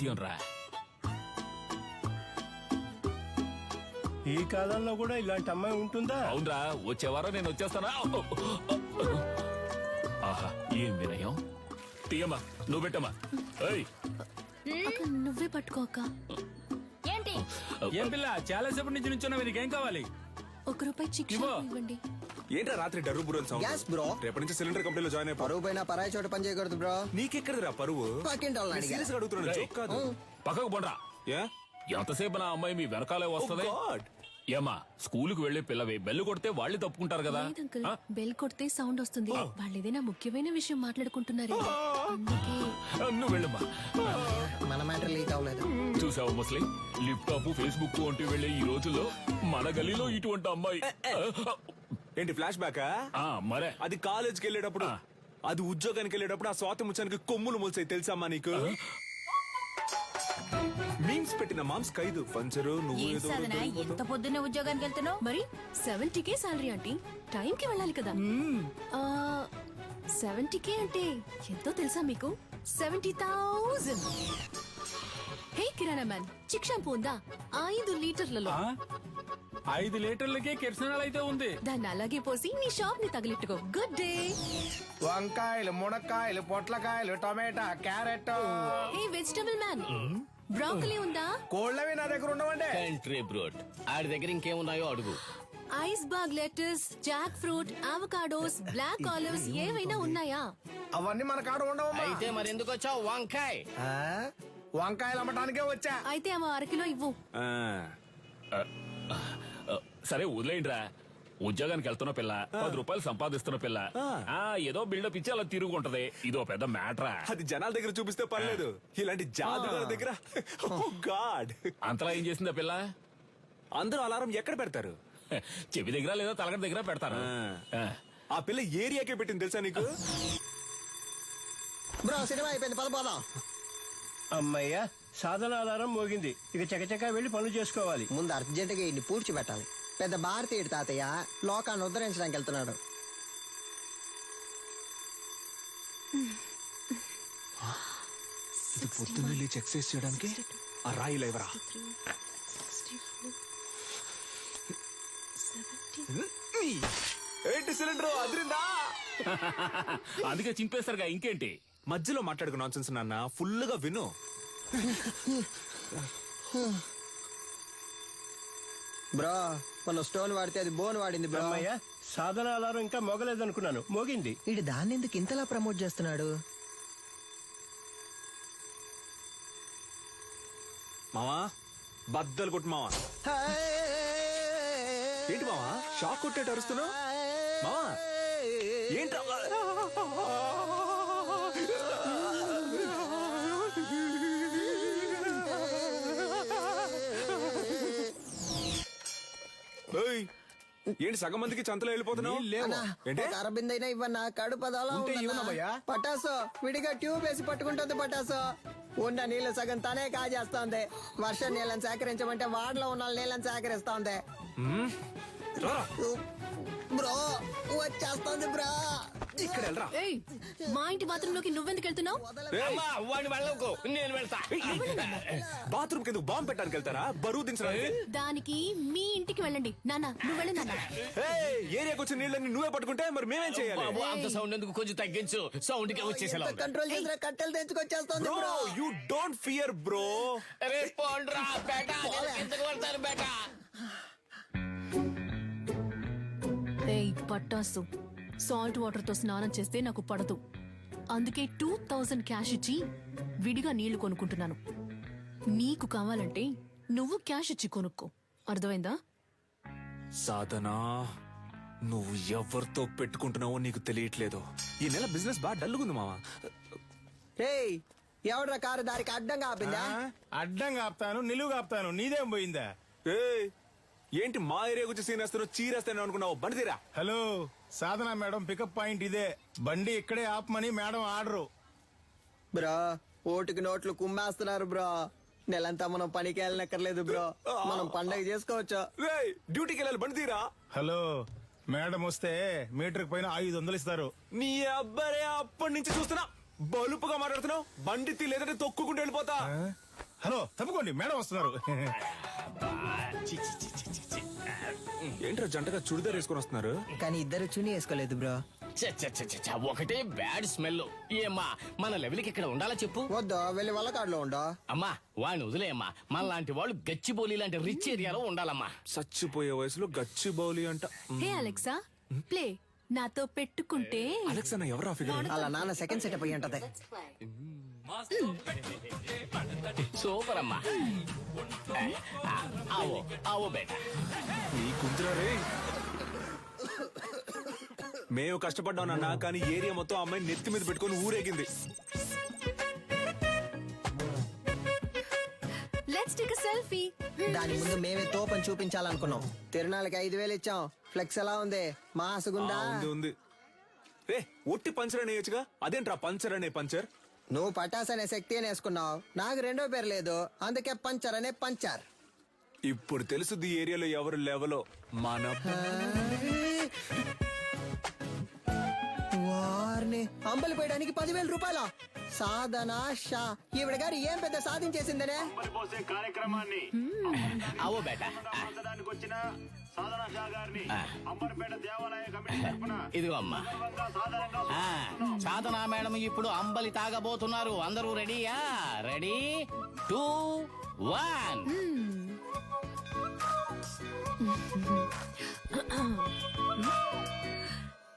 సత్యం రా. ఈ కాలంలో కూడా ఇలాంటి అమ్మాయి ఉంటుందా? అవునరా, వచ్చే వారం నేను వచ్చేస్తానా. ఆహా, ఏం వినయం. తీయమ్మా, నువ్వు పెట్టమ్మా. నువ్వే పట్టుకోక. ఏంటి ఏం పిల్ల చాలా సేపటి నుంచి నుంచున్నావు, నీకేం కావాలి? ₹1 చిక్ ఇవ్వండి. ఏంట్రా రాత్రి డర్రు బుర్రలు సౌండ్? Gas bro. రేపటి నుంచి సిలిండర్ కంపెనీలో జాయిన్ అయిపో. పరువు పైన పరాయి చోట పని చేయకూడదు బ్రో. నీకెక్కడరా పరువు? సీరియస్ గా అడుగుతున్నాను, జోక్ కాదు. పక్కకు పోండ్రా. ఏ? ఎంతసేపు నా అమ్మాయి మీ వెనకాలే వస్తుంది. Oh God. ఏమా, స్కూలుకు వెళ్లే పిల్లవే, బెల్లు కొడితే వాళ్ళే తప్పుకుంటారు కదా. లేదు అంకుల్, బెల్ కొడితే సౌండ్ వస్తుంది. వాళ్ళు ఏదైనా ముఖ్యమైన విషయం మాట్లాడుకుంటున్నారు, అందుకే. నువ్వు వెళ్ళమ్మా. మన మ్యాటర్ లీక్ అవ్వలేదు. చూసావు ముస్లిం, లిప్టాప్ ఫేస్బుక్ వంటి వెళ్లే ఈ రోజుల్లో మన గలీలో ఇటువంటి అమ్మాయి. ఏంటి ఫ్లాష్ బ్యాకా? మరే అది కాలేజ్కి వెళ్ళేటప్పుడు, అది ఉద్యోగానికి వెళ్ళేటప్పుడు ఆ స్వాతి ముచ్చానికి కొమ్ములు మొలిసాయి తెలుసమ్మా నీకు? మీమ్స్ పెట్టిన మామ్స్ ఖైదు పంచరు. నువ్వు ఏం సాధన, ఎంత పొద్దున్నే ఉద్యోగానికి వెళ్తున్నావు? మరి 70K సాలరీ ఆంటీ, టైం కి వెళ్ళాలి కదా. 70K అంటే ఎంతో తెలుసా మీకు? 70,000. హే కిరాణా మ్యాన్, చిక్ షాంపూ ఉందా? 5 లీటర్లలో. 5 లీటర్లకే కిరసనాలు అయితే ఉంది. దాన్ని అలాగే పోసి నీ షాప్ ని తగిలిట్టుకో. Good day. వంకాయలు, మునక్కాయలు, పొట్లకాయలు, tomato, carrot. Hey vegetable man, broccoli ఉందా? కోళ్ళవి నా దగ్గర ఉండవండి. కంట్రీ బ్రోడ్, ఆడి దగ్గర ఇంకేమున్నాయో అడుగు. Iceberg lettuce, jackfruit, avocados, black olives ఏవైనా ఉన్నాయా? అవన్నీ మన కాడ ఉండవమ్మా. అయితే మరి ఎందుకు వచ్చావు? వంకాయ. వంకాయలు అమ్మటానికే వచ్చా. అయితే అమ్మ 1 కిలో ఇవ్వు. సరే వదిలేయండిరా. ఉద్యోగానికి వెళ్తున్న పిల్ల, ₹10 సంపాదిస్తున్న పిల్ల, ఏదో బిల్డప్ ఇచ్చి అలా తిరుగుంటది. ఇదో పెద్ద మ్యాటరా. అది జనాల దగ్గర చూపిస్తే పర్లేదు, ఇలాంటి జాదుగారి దగ్గర గాడ్. అంతలా ఏం చేసిందా పిల్ల? అందరూ అలారం ఎక్కడ పెడతారు? చెవి దగ్గర లేదా తలగడ దగ్గర పెడతారు. ఆ పిల్ల ఏరియాకే పెట్టింది తెలుసా నీకు? బ్రో సినిమా అయిపోయింది, పదపోదాం. అమ్మయ్యా, సాధన అలారం మోగింది. ఇక చకచకా వెళ్లి పనులు చేసుకోవాలి. ముందు అర్జెంట్ గా ఇన్ని పూడ్చి పెట్టాలి. పెద్ద భారతీయుడు తాతయ్య లోకాన్ని ఉద్ధరించడానికి వెళ్తున్నాడు. ఇది పొద్దున్న లేచి ఎక్సర్సైజ్ చేయడానికి ఆ రాయి లేవరా? ఏంటి సిలిండర్ అదిరిందా? అందుకే చింపేస్తారుగా, ఇంకేంటి? మధ్యలో మాట్లాడుకు నాన్సెన్స్ నాన్న, ఫుల్ గా విను. బ్రో మన స్టోన్ వాడితే అది బోన్ వాడింది బ్రో. అమ్మయ్యా, సాధన అలారం ఇంకా మోగలేదనుకున్నాను, మోగింది. ఇటు దాన్ని ఎందుకు ఇంతలా ప్రమోట్ చేస్తున్నాడు? మావా బద్దలు కొట్టు మావా. ఏంటి మావా షాక్ కొట్టేట అరుస్తున్నావు? మావా ఏంటి? ఏంటి సగం మందికి చంతలో వెళ్ళిపోతున్నావు? అరబిందైనా ఇవ్వన్నా, కడుపదలా పటాసో విడిగా ట్యూబ్ వేసి పట్టుకుంటుంది. పటాసో ఉన్న నీళ్లు సగం తనే కాజేస్తోంది. వర్షం నీళ్ళని సేకరించమంటే వాడలో ఉన్న నీళ్ళని సేకరిస్తోంది. బ్రో వచ్చేస్తోంది బ్రో. ఇక్కడ వెళ్ళరా. మా ఇంటి బాత్రూమ్ లోకి నువ్వెందుకు వెళ్తున్నావు? నేను వెళ్తా. బాత్రూమ్ కింద బాంబు పెట్టడానికి వెళ్తారా? బరువు దించడానికి. దానికి మీ ఇంటికి వెళ్ళండి. నాన్న నువ్వు వెళ్ళి నాన్న. ఏరియాకి వచ్చిన నీళ్ళని నువ్వే పట్టుకుంటే మరి మేమేం చేయాలి? అంత సౌండ్ ఎందుకు, కొంచెం తగ్గించు. సౌండ్ కి వచ్చేసేలా కంట్రోల్ చేసిన కట్టెలు తెచ్చుకొచ్చేస్తోంది bro. You don't fear bro. పట్టాసు, సాల్ట్ వాటర్ తో స్నానం చేస్తే నాకు పడదు. అందుకే 2000 క్యాష్ ఇచ్చి విడిగా నీళ్లు కొనుక్కుంటున్నాను. నీకు కావాలంటే నువ్వు క్యాష్ ఇచ్చి కొనుక్కో, అర్థమైందా? సాధనా, నువ్వు ఎవరితో పెట్టుకుంటున్నావో నీకు తెలియట్లేదు. ఈ నెల బిజినెస్ బాగా డల్లుగుంది మావా. ఎవడ్రా కారు దారికి అడ్డంగా ఆపిందా? అడ్డంగా ఆపుతాను, నిలువుగా ఆపుతాను, నీదేం పోయిందా? ఏంటి మా ఏరియా గురించి సీనేస్తాను, చీరేస్తాను అనుకున్నావు? బండి తీరా. హలో సాధన మేడం, పికప్ పాయింట్ ఇదే. బండి ఇక్కడే ఆపమని మేడం ఆర్డరు. బ్రో ఓటుకి నోట్లు కుమ్మేస్తున్నారు బ్రో. నెలంతా మనం పనికి వెళ్ళనక్కర్లేదు బ్రో, మనం పండగ చేసుకోవచ్చు. డ్యూటీకి వెళ్ళాలి, బండి తీరా. హలో మేడం వస్తే మీటర్ పైన 500 ఇస్తారు. నీ అబ్బాయి అప్పటి నుంచి చూస్తున్నా బలుపుగా మాట్లాడుతున్నావు. బండి తీ, లేదంటే తొక్కుకుంటూ వెళ్ళిపోతా. హలో తప్పుకోండి మేడం వస్తున్నారు. ఏంట్రా జంటగా చుడిదార్ వేసుకొని వస్తున్నారు? కానీ ఇద్దరు చుని వేసుకోలేదు బ్రో. ఒకటే బ్యాడ్ స్మెల్. ఏమ్మా మన లెవెల్కి ఇక్కడ ఉండాలా చెప్పు. వద్దు, వెళ్ళి వాళ్ళ కాడులో ఉండో. అమ్మా వాడిని వదిలేయమ్మా. మన లాంటి వాళ్ళు గచ్చిబౌలి లాంటి రిచ్ ఏరియాలో ఉండాలమ్మా. చచ్చిపోయే వయసులో గచ్చి బౌలి అంట. హే అలెక్సా, ప్లే. నాతో పెట్టుకుంటే అలెక్స్ అన్న ఎవరా ఫిగర్? అలా నాన్న సెకండ్ సెటప్ అయ్యి ఉంటది. సూపర్ అమ్మా. ఆవో ఆవో బేటా. నీ కుంతురా రే. మేము కష్టపడ్డాం నాన్న, కానీ ఏరియా మొత్తం అమ్మాయిని నెత్తి మీద పెట్టుకొని ఊరేగింది. Let's take a selfie. దాని ముందు మేమే తోపని చూపించాలనుకున్నాం. తిరునాళ్ళకి 5,000 ఇచ్చాం. ఫ్లెక్స్ ఎలా ఉంది? మాసుగుందా? ఉంది. రే ఒట్టి పంచర్ అనేయచ్చుగా, అదేంట్రా పంచర్ అనే పంచర్? నువ్వు పటాస్ అనే శక్తి అని వేసుకున్నావు. నాకు రెండో పేరు లేదు, అందుకే పంచర్ అనే పంచర్. ఇప్పుడు తెలుసుది ఈ ఏరియాలో ఎవరు లెవలో. మన వారిని అంబలి పోయడానికి 10,000 రూపాయల సాధన షా. ఈవిడ గారు ఏం పెద్ద సాధించేసిందనే. కార్యక్రమాన్ని ఆవో బేటా. వచ్చిన సాధన షా గారిని అంబర్పేట దేవాలయ కమిటీ తరపున ఇదిగో అమ్మా. సాధనా మేడం ఇప్పుడు అంబలి తాగబోతున్నారు. అందరూ రెడీయా? రెడీ 2 1.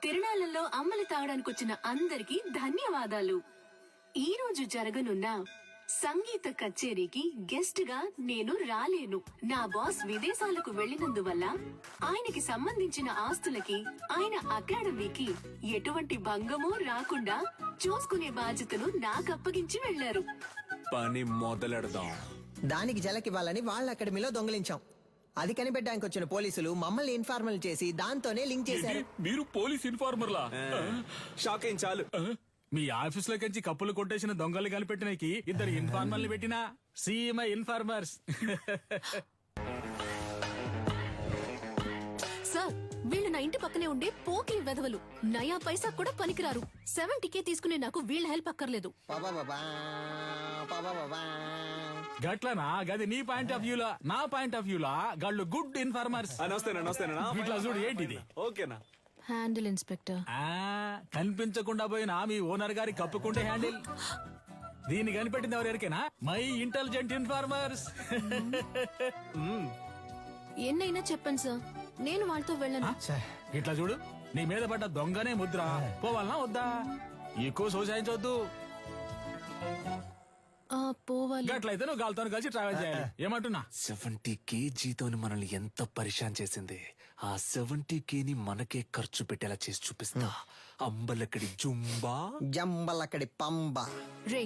తిరునాళ్ళలో అమ్మలి తాగడానికి వచ్చిన అందరికీ ధన్యవాదాలు. ఈ రోజు జరగనున్న సంగీత కచేరీకి గెస్ట్ గా నేను రాలేను. నా బాస్ విదేశాలకు వెళ్లినందువల్ల ఆయనకి సంబంధించిన ఆస్తులకి, ఆయన అకాడమీకి ఎటువంటి భంగమూ రాకుండా చూసుకునే బాధ్యతను నాకు అప్పగించి వెళ్లారు. పని మొదలెడదాం. దానికి జలకివ్వాలని వాళ్ళ అకాడమీలో దొంగిలించాం. అది కనిపెట్టడానికి వచ్చిన పోలీసులు మమ్మల్ని ఇన్ఫార్మల్ చేసి దాంతోనే లింక్ చేశారు. మీరు పోలీస్ ఇన్ఫార్మర్లా? షాక్ అయింది చాలు. మీ ఆఫీస్ లో కంచి కప్పులు కొట్టేసిన దొంగలు కనిపెట్టినకి ఇద్దరు ఇన్ఫార్మర్లు పెట్టినా సీఎంఐ ఇన్ఫార్మర్స్. సార్, వీళ్ళు నా ఇంటి పక్కనే ఉండే పోకిరి వెధవలు. నయా పైసా కూడా పనికిరారు. 70K తీసుకునే నాకు వీళ్ళ హెల్ప్ అక్కర్లేదు. పాపాపాపా, పాపాపాపా. గట్లనా? గది నీ పాయింట్ ఆఫ్ వ్యూలా. నా పాయింట్ ఆఫ్ వ్యూలా గాళ్ళు గుడ్ ఇన్ఫార్మర్స్. నమస్తేనా. ఇట్లా చూడు ఏంటిది. ఓకేనా? Handle inspector. కనిపించకుండా పోయిన మీ ఓనర్ గారి కప్పుకుంటే హ్యాండిల్. దీన్ని కనిపెట్టింది ఎవరికైనా? My intelligent informers. ఎన్నైనా చెప్పండి సార్, నేను వాళ్ళతో వెళ్ళను. ఇట్లా చూడు, నీ మీద పడ్డ దొంగనే ముద్ర. పోవాలనా వద్దా? ఎక్కువ సోసాయించవద్దు. పోవాలి. గట్లయితే నువ్వు గాలితో కలిసి ట్రావెల్ చేయాలి. ఏమంటున్నా? 70K జీతోని మనల్ని ఎంత పరిశాన్ చేసింది. ఆ 70K ని మనకే ఖర్చు పెట్టేలా చేసి చూపిస్తా. అంబలక్కడి జుంబా, జంబలక్కడి పంబ. రే,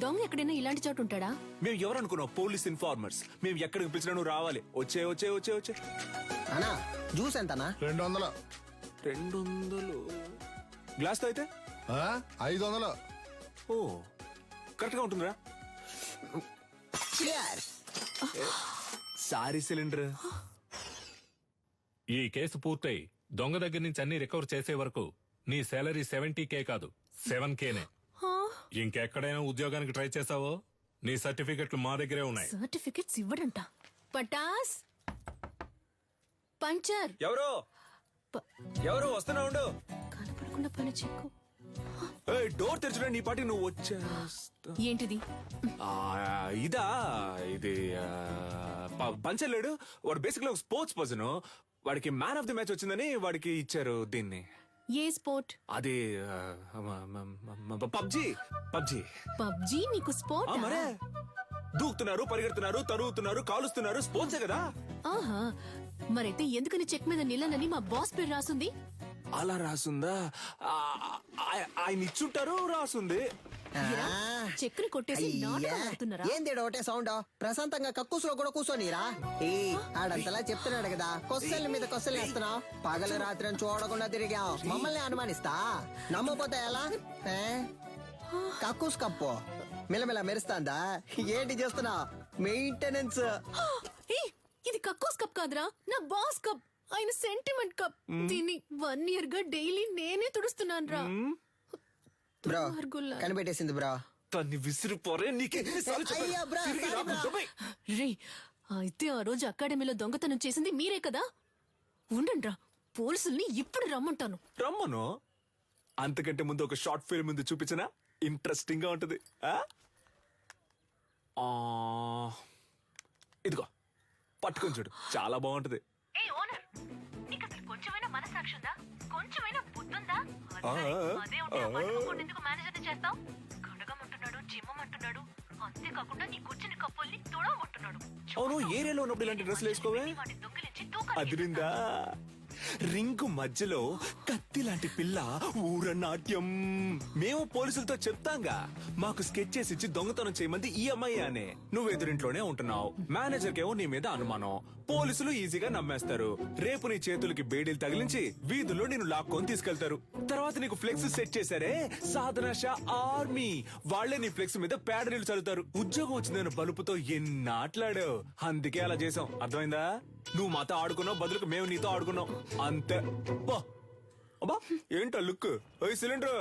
దొంగ ఎక్కడైనా ఇలాంటి చోటు ఉంటాడా? మేము ఎవరనుకున్నావు? Police informers. మేము ఎక్కడికి పిలిచినా నువ్వు రావాలి. వచ్చే. అనా జ్యూస్ ఎంతనా? 200. 200 గ్లాస్ తో అయితే 500. ఓ కరెక్ట్ గా ఉంటుందిరా. Sorry cylinder. ఈ కేసు పూర్తయి దొంగ దగ్గర నుంచి అన్ని రికవర్ చేసే వరకు నీ సాలరీ 70K కాదు 7Kనే. ఇంకెక్కడైనా ఉద్యోగానికి ట్రై చేసావో నీ సర్టిఫికెట్లు మా దగ్గరే ఉన్నాయి. సర్టిఫికెట్స్ ఇవ్వడంట. పటాస్ పంచర్. ఎవరు వస్తున్నా ఉండు. కనపడకుండా పని చెక్కు. డోర్ తెరచురా, నీ పాటి నువ్వు వచ్చేస్తా. ఏంటిది? ఇదా? ఇది పంచలేడు. వాడు బేసిక్ గా స్పోర్ట్స్ పర్సన్. వాడికి మ్యాన్ ఆఫ్ ది మ్యాచ్ వచ్చిందని వాడికి ఇచ్చారు దీన్ని. ఏ స్పోర్ట్? అది పబ్జీ. పబ్జీ నీకు స్పోర్ట్? మరే దూకుతున్నారు, పరిగెడుతున్నారు, తరుగుతున్నారు, కాలుస్తున్నారు. స్పోర్ట్సే కదా. ఆహా, మరైతే ఎందుకని చెక్ మీద నిలనని మా బాస్ పేరు రాసుంది? అలా రాసుందా? ఆయన ఇచ్చుంటారు, రాసుంది. చెక్కుని కొట్టేసి నాటకం ఆడుతున్నారా? ఏంది ఒకటే సౌండ్? ప్రశాంతంగా కక్కుసులో కూడా కూర్చోనిరా. ఆడంతలా చెప్తున్నాడు కదా, కొస్సల మీద కొస్సలు వేస్తున్నావు. పగలు రాత్రి అని చూడకుండా తిరిగాం. మమ్మల్ని అనుమానిస్తా? నమ్మపోతే ఎలా? కక్కుస్ కప్పు మిలమిల మెరుస్తాందా? ఏంటి చేస్తున్నా? మెయింటెనెన్స్. ఇది కక్కోస్ కప్ కాదురా, నా బాస్ కప్. ఆయన సెంటిమెంట్ కప్. దీన్ని 1 year గా డైలీ నేనే తుడుస్తున్నాను రా. బ్రో కనిపెట్టేసింది బ్రో. దాన్ని విసిరిపోరే నీకెన్నిసార్లు చెప్పాను? అయ్యా, బ్రా, తిరిగి సారీ, రాకు, బ్రా. దుబాయ్. రే అయితే ఆ రోజు అకాడమీలో దొంగతనం చేసింది మీరే కదా? ఉండండ్రా, పోలీసుల్ని ఇప్పుడు రమ్మంటాను. రమ్మను. అంతకంటే ముందు ఒక షార్ట్ ఫిల్మ్ ముందు చూపించనా? ఇంట్రెస్టింగ్ గా ఉంటది. ఇదిగో పట్టుకొని చూడు, చాలా బాగుంటది. ఏ ఓనర్, నీకు అసలు కొంచెమైనా మనసాక్షి ఉందా? కొంచెమైనా బుద్ధుందా? అదే ఉంటే ఆ పట్టుకోకుండా ఎందుకు మేనేజర్ని చేస్తావు? కడగమంటున్నాడు, జిమ్మమంటున్నాడు, అంతేకాకుండా నీ కూర్చుని కప్పుల్ని తుడవమంటున్నాడు. అవును, ఏరియాలో ఉన్నప్పుడు ఇలాంటి డ్రెస్సులు వేసుకోవే? వాటిని దొంగిలించి తూకాలు అదిరిందా? రింగు మధ్యలో కత్తి లాంటి పిల్ల ఊరనాట్యం. మేము పోలీసులతో చెప్తాంగా, మాకు స్కెచ్ చేసి ఇచ్చి దొంగతనం చేయమంది ఈ అమ్మాయి అనే. నువ్వు ఎదురింట్లోనే ఉంటున్నావు, మేనేజర్ కేమో నీ మీద అనుమానం. పోలీసులు ఈజీగా నమ్మేస్తారు. రేపు నీ చేతులకి బేడీలు తగిలించి వీధుల్లో నేను లాక్కొని తీసుకెళ్తారు. తర్వాత నీకు ఫ్లెక్స్ సెట్ చేశారే, సాధన షా ఆర్మీ, వాళ్లే నీ ఫ్లెక్స్ మీద పేడ నీళ్లు చల్లుతారు. ఉద్యోగం వచ్చిందని బలుపుతో ఎన్నాట్లాడావు, అందుకే అలా చేసాం. అర్థమైందా? నువ్వు మాతో ఆడుకున్నావు, బదులుకు మేము నీతో ఆడుకున్నాం, అంతే. బా అబ్బా, ఏంటా లుక్? ఓయ్ సిలిండర్,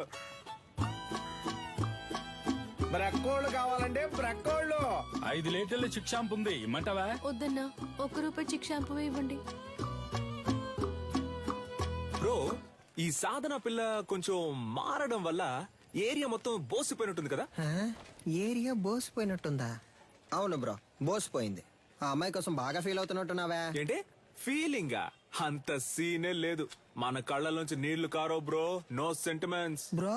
బ్రక్కోళ్ళు కావాలంటే బ్రక్కోళ్ళు. 5 లీటర్ల చిక్ షాంపూ ఉంది, ఇమ్మంటావా? వద్దన్నా, ₹1 చిక్ షాంపూ ఇవ్వండి. బ్రో, ఈ సాధన పిల్ల కొంచెం మారడం వల్ల ఏరియా మొత్తం బోసిపోయినట్టుంది కదా? ఏరియా బోసిపోయినట్టుందా? అవును బ్రో, బోసిపోయింది. ఆ అమ్మాయి కోసం బాగా ఫీల్ అవుతున్నట్టున్నావే. ఏంటి ఫీలింగ్? అంత సీనే లేదు. మన కళ్ళలోంచి నీళ్లు కారో బ్రో, నో సెంటిమెంట్స్. బ్రో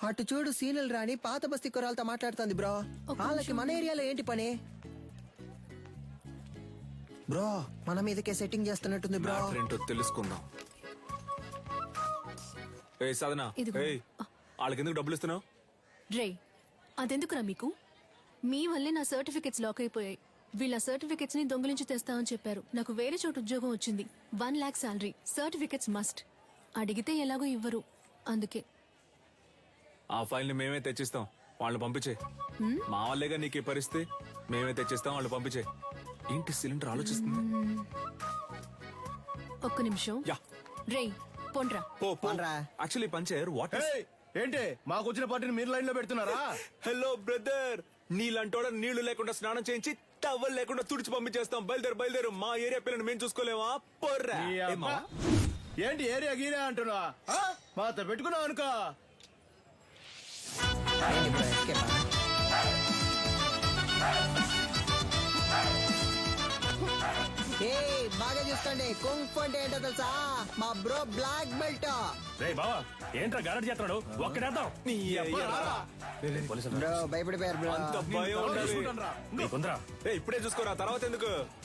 అటు చూడు, సీనియల్ రాణి పాత బస్తీ కురాలతో మాట్లాడుతుంది బ్రో. వాళ్ళకి మన ఏరియాలో ఏంటి పని? బ్రో మన మీదకే సెట్టింగ్ చేస్తున్నట్టుంది బ్రో. మ్యాటర్ ఏంటో తెలుసుకుందాం. ఏ సాధన, ఇదిగో. ఏయ్, వాళ్ళకి ఎందుకు డబ్బులు ఇస్తున్నావు? రే అదెందుకురా మీకు? మీ వల్లే నా సర్టిఫికెట్స్ లాక్ అయిపోయాయి. వీళ్ళ సర్టిఫికెట్స్ ని దొంగిలించి తెస్తామని చెప్పారు. నాకు వేరే చోట ఉద్యోగం వచ్చింది, 1 lakh శాలరీ. Certificates must. అడిగితే ఎలాగో ఇవ్వరు, అందుకే. ఆ ఫైల్ ని మేమే తెచ్చిస్తాం, వాళ్ళు పంపించే. మా వాళ్ళేగా నీకు ఈ పరిస్థితి, మేమే తెచ్చిస్తాం, వాళ్ళు పంపించే. ఏంటి సిలిండర్ ఆలోచిస్తుంది? ఒక్క నిమిషం. యా, రే పొండ్రా. పోన్రా. Actually puncture what is? ఏయ్, ఏంటి మాకు వచ్చిన పార్టీని మీరు లైన్ లో పెడుతున్నారా? హలో బ్రదర్, నీళ్ళంటోడ నీళ్లు లేకుండా స్నానం చేయించి టవల్ లేకుండా తుడిచి పంపించేస్తాం. బయలుదేరు, మా ఏరియా పిల్లని మేము చూసుకోలేమా? పొర్రా. ఈ ఏ అబ్బా. మావా? ఏంటి ఏరియా గీరియా అంటున్నా? మాతో పెట్టుకున్నావు అనుకో. ఏంటి బ్రో, escape ఆ? ఏయ్, బాగా చూసుకోండి. కుంఫ్ అంటే ఏంటో తెలుసా? మా బ్రో బ్లాక్ బెల్ట్. రే బావా, ఏంట్రా గారడ్ చేస్తున్నాడు? ఒక్కడేద్దాం. నీ అయ్యా. బ్రో భయపడిపోయారు బ్రో. అంత భయం ఉండాలి. నీకుందరా? ఇప్పుడే చూసుకోరా, తర్వాత ఎందుకు?